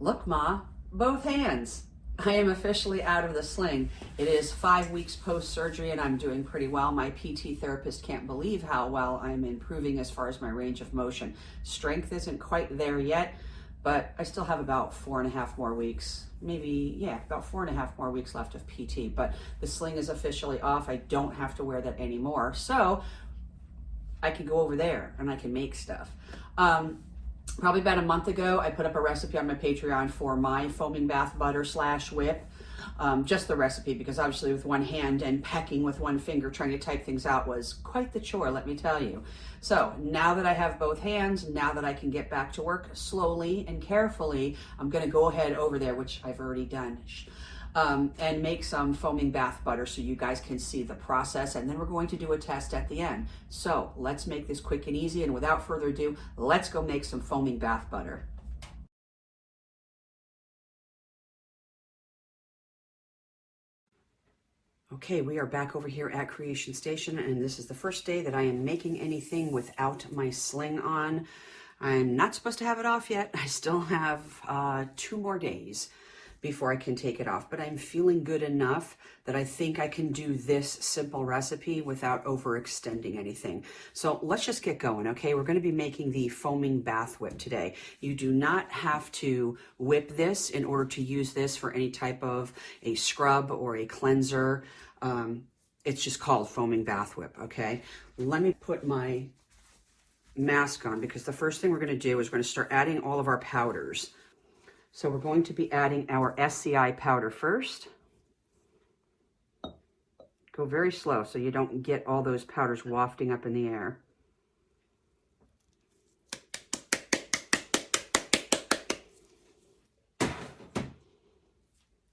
Look, Ma, both hands. I am officially out of the sling. It is 5 weeks post-surgery and I'm doing pretty well. My PT therapist can't believe how well I'm improving as far as my range of motion. Strength isn't quite there yet, but I still have about 4.5 more weeks, about 4.5 more weeks left of PT, but the sling is officially off. I don't have to wear that anymore. So I can go over there and I can make stuff. Probably about a month ago, I put up a recipe on my Patreon for my foaming bath butter / whip. Just the recipe, because obviously with one hand and pecking with one finger trying to type things out was quite the chore, let me tell you. So now that I have both hands, now that I can get back to work slowly and carefully, I'm gonna go ahead over there, which I've already done, and make some foaming bath butter so you guys can see the process, and then we're going to do a test at the end. So let's make this quick and easy, and without further ado, let's go make some foaming bath butter. Okay, we are back over here at Creation Station, and this is the first day that I am making anything without my sling on. I'm not supposed to have it off yet. I still have 2 more days before I can take it off, but I'm feeling good enough that I think I can do this simple recipe without overextending anything. So let's just get going, okay? We're gonna be making the foaming bath whip today. You do not have to whip this in order to use this for any type of a scrub or a cleanser. It's just called foaming bath whip, okay? Let me put my mask on, because the first thing we're gonna do is we're gonna start adding all of our powders. So we're going to be adding our SCI powder first. Go very slow so you don't get all those powders wafting up in the air.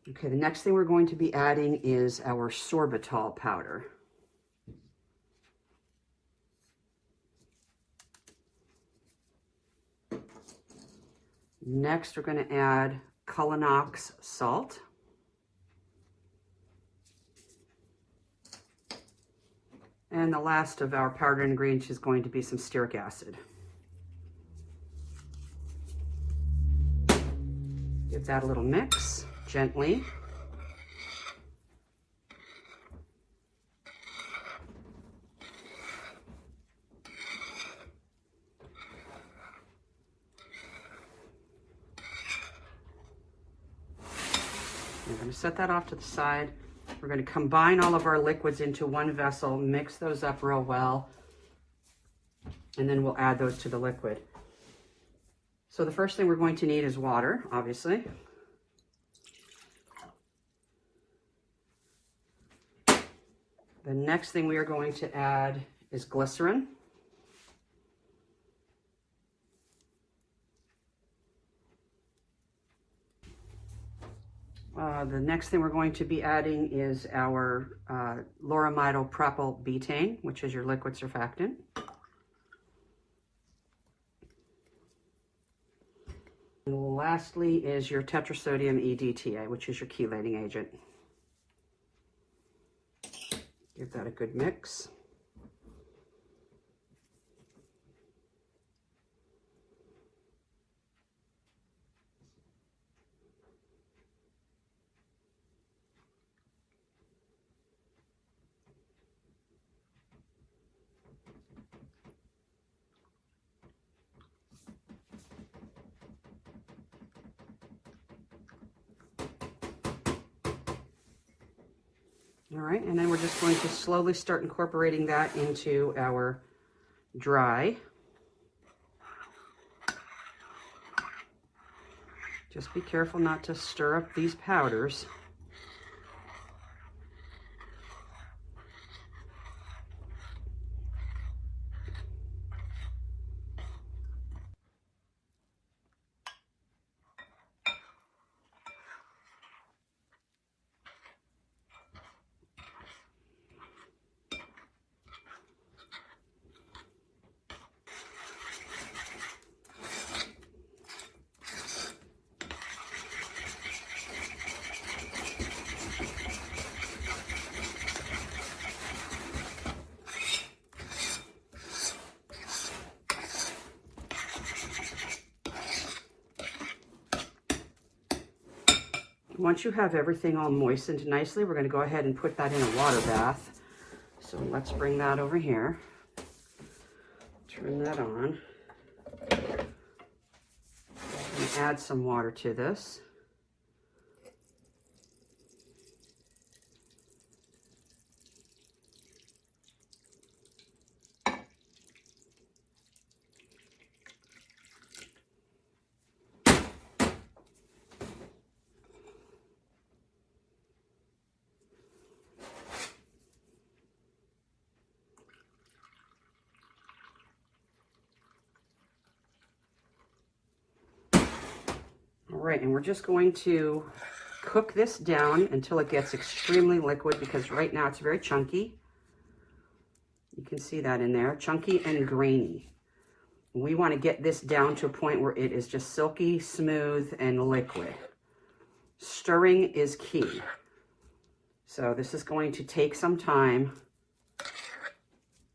Okay, the next thing we're going to be adding is our sorbitol powder. Next, we're going to add Cullinox salt. And the last of our powdered ingredients is going to be some stearic acid. Give that a little mix gently. We're going to set that off to the side. We're going to combine all of our liquids into one vessel, mix those up real well, and then we'll add those to the liquid. So the first thing we're going to need is water, obviously. The next thing we are going to add is glycerin. The next thing we're going to be adding is our lauramidal propylbutane, which is your liquid surfactant. And lastly is your tetrasodium EDTA, which is your chelating agent. Give that a good mix. All right, and then we're just going to slowly start incorporating that into our dry. Just be careful not to stir up these powders. once you have everything all moistened nicely, we're going to go ahead and put that in a water bath. So let's bring that over here. Turn that on. And add some water to this. All right, and we're just going to cook this down until it gets extremely liquid, because right now it's very chunky. You can see that in there, chunky and grainy. We want to get this down to a point where it is just silky, smooth, and liquid. Stirring is key. So this is going to take some time,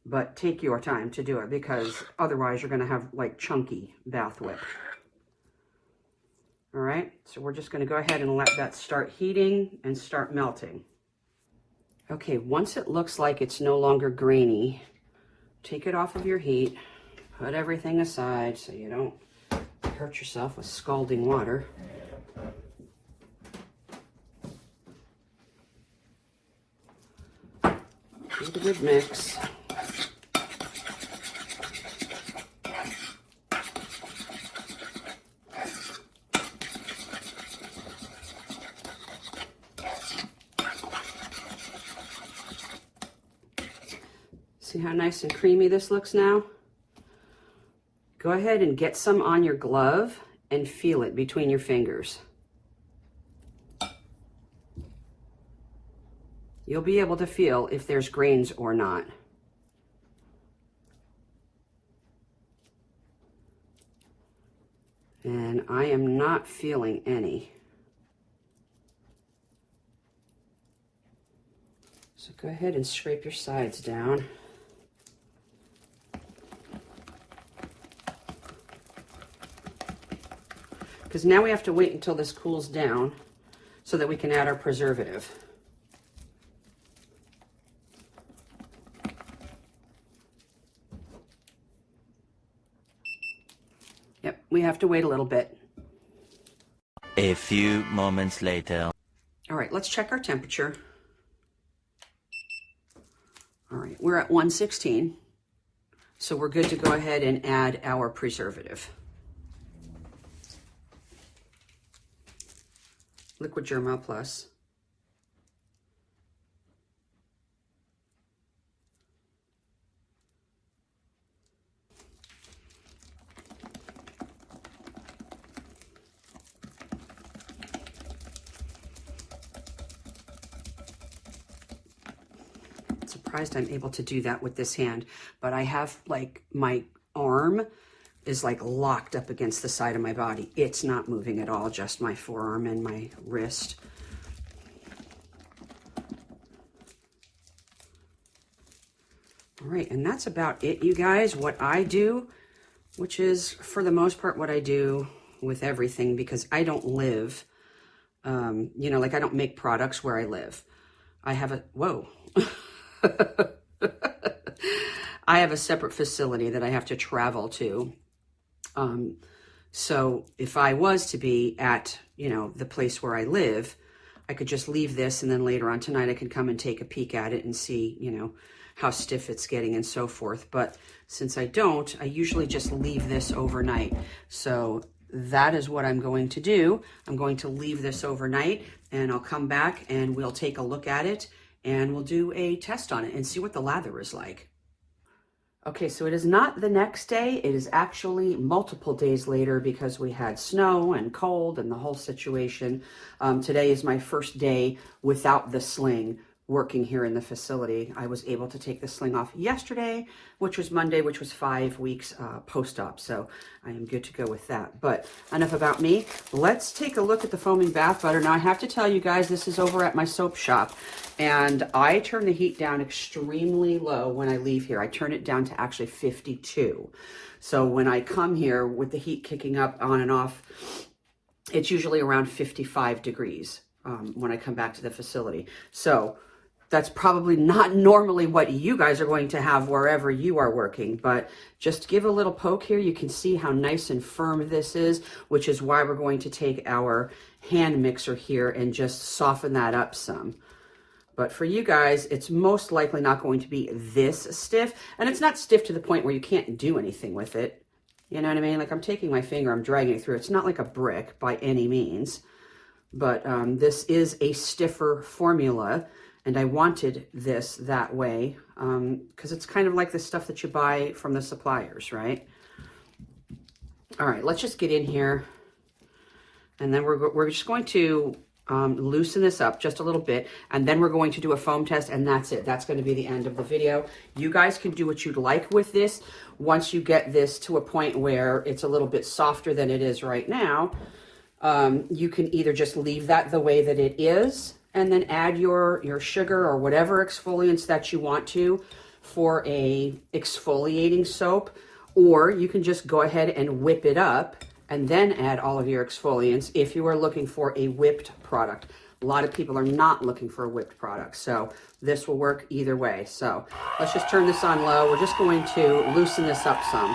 but take your time to do it, because otherwise you're going to have like chunky bath whip. All right, so we're just going to go ahead and let that start heating and start melting. Okay, once it looks like it's no longer grainy, take it off of your heat, put everything aside so you don't hurt yourself with scalding water. Give it a good mix. See how nice and creamy this looks now? Go ahead and get some on your glove and feel it between your fingers. You'll be able to feel if there's grains or not. And I am not feeling any. So go ahead and scrape your sides down. Because now we have to wait until this cools down so that we can add our preservative. Yep, we have to wait a little bit. A few moments later. All right, let's check our temperature. All right, we're at 116. So we're good to go ahead and add our preservative. Liquid Germall Plus. Surprised I'm able to do that with this hand, but I have like my arm is like locked up against the side of my body. It's not moving at all, just my forearm and my wrist. All right, and that's about it, you guys. What I do, which is for the most part what I do with everything, because I don't live, you know, like I don't make products where I live. I have a, whoa. I have a separate facility that I have to travel to. So if I was to be at, you know, the place where I live, I could just leave this, and then later on tonight I could come and take a peek at it and see, you know, how stiff it's getting and so forth. But since I don't, I usually just leave this overnight. So that is what I'm going to do. I'm going to leave this overnight, and I'll come back and we'll take a look at it, and we'll do a test on it and see what the lather is like. Okay, so it is not the next day. It is actually multiple days later, because we had snow and cold and the whole situation. Today is my first day without the sling working here in the facility. I was able to take the sling off yesterday, which was Monday, which was 5 weeks post-op. So I am good to go with that. But enough about me. Let's take a look at the foaming bath butter. Now I have to tell you guys, this is over at my soap shop, and I turn the heat down extremely low when I leave here. I turn it down to actually 52. So when I come here with the heat kicking up on and off, it's usually around 55 degrees. when I come back to the facility. So that's probably not normally what you guys are going to have wherever you are working, but just give a little poke here. You can see how nice and firm this is, which is why we're going to take our hand mixer here and just soften that up some. But for you guys, it's most likely not going to be this stiff, and it's not stiff to the point where you can't do anything with it. You know what I mean? Like I'm taking my finger, I'm dragging it through. It's not like a brick by any means, but this is a stiffer formula. And I wanted this that way because it's kind of like the stuff that you buy from the suppliers, right? All right, let's just get in here. And then we're just going to loosen this up just a little bit. And then we're going to do a foam test, and that's it. That's going to be the end of the video. You guys can do what you'd like with this. Once you get this to a point where it's a little bit softer than it is right now, you can either just leave that the way that it is, and then add your sugar or whatever exfoliants that you want to for a exfoliating soap, or you can just go ahead and whip it up and then add all of your exfoliants if you are looking for a whipped product. A lot of people are not looking for a whipped product, so this will work either way. So let's just turn this on low. We're just going to loosen this up some.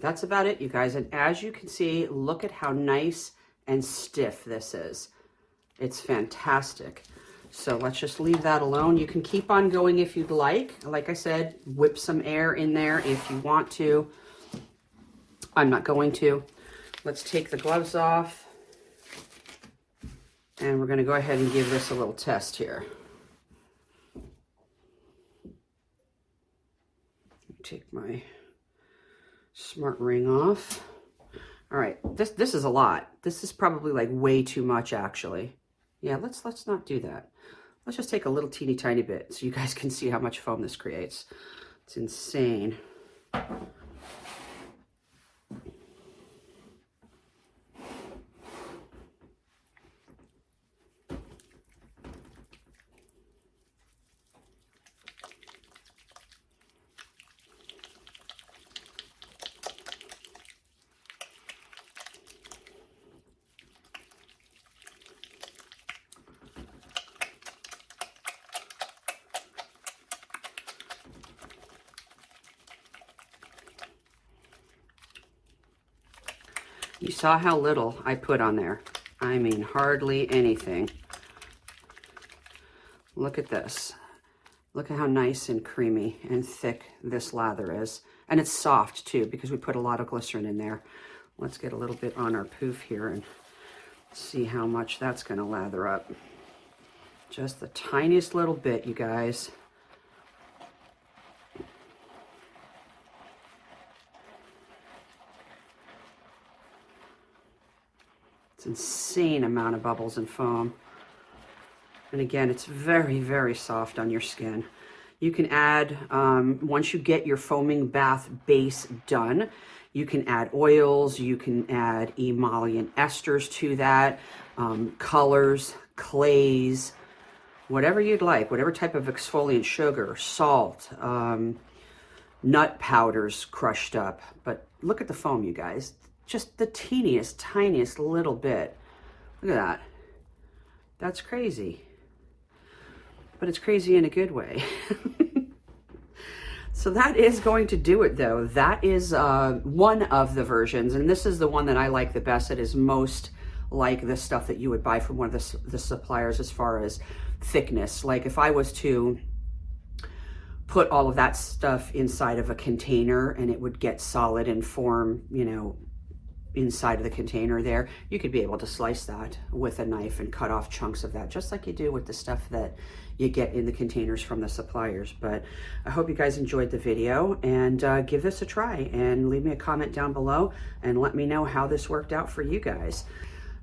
That's about it, you guys. And as you can see, look at how nice and stiff this is. It's fantastic. So let's just leave that alone. You can keep on going if you'd like. Like I said, whip some air in there if you want to. I'm not going to. Let's take the gloves off. And we're going to go ahead and give this a little test here. Take my smart ring off. All right, this is a lot. This is probably like way too much, actually. Yeah, let's not do that. Let's just take a little teeny tiny bit so you guys can see how much foam this creates. It's insane. You saw how little I put on there. I mean, hardly anything. Look at this. Look at how nice and creamy and thick this lather is. And it's soft too, because we put a lot of glycerin in there. Let's get a little bit on our poof here and see how much that's gonna lather up. Just the tiniest little bit, you guys. It's an insane amount of bubbles and foam. And again, it's very, very soft on your skin. You can add, once you get your foaming bath base done, you can add oils, you can add emollient esters to that, colors, clays, whatever you'd like, whatever type of exfoliant, sugar, salt, nut powders crushed up. But look at the foam, you guys. Just the teeniest, tiniest little bit. Look at that. That's crazy. But it's crazy in a good way. So that is going to do it, though. That is one of the versions, and this is the one that I like the best. It is most like the stuff that you would buy from one of the suppliers as far as thickness. Like if I was to put all of that stuff inside of a container and it would get solid and form, you know, inside of the container there, you could be able to slice that with a knife and cut off chunks of that, just like you do with the stuff that you get in the containers from the suppliers. But I hope you guys enjoyed the video, and give this a try and leave me a comment down below and let me know how this worked out for you guys.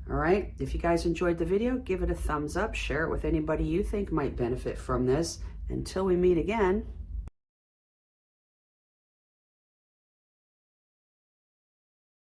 All right, if you guys enjoyed the video, give it a thumbs up, share it with anybody you think might benefit from this. Until we meet again.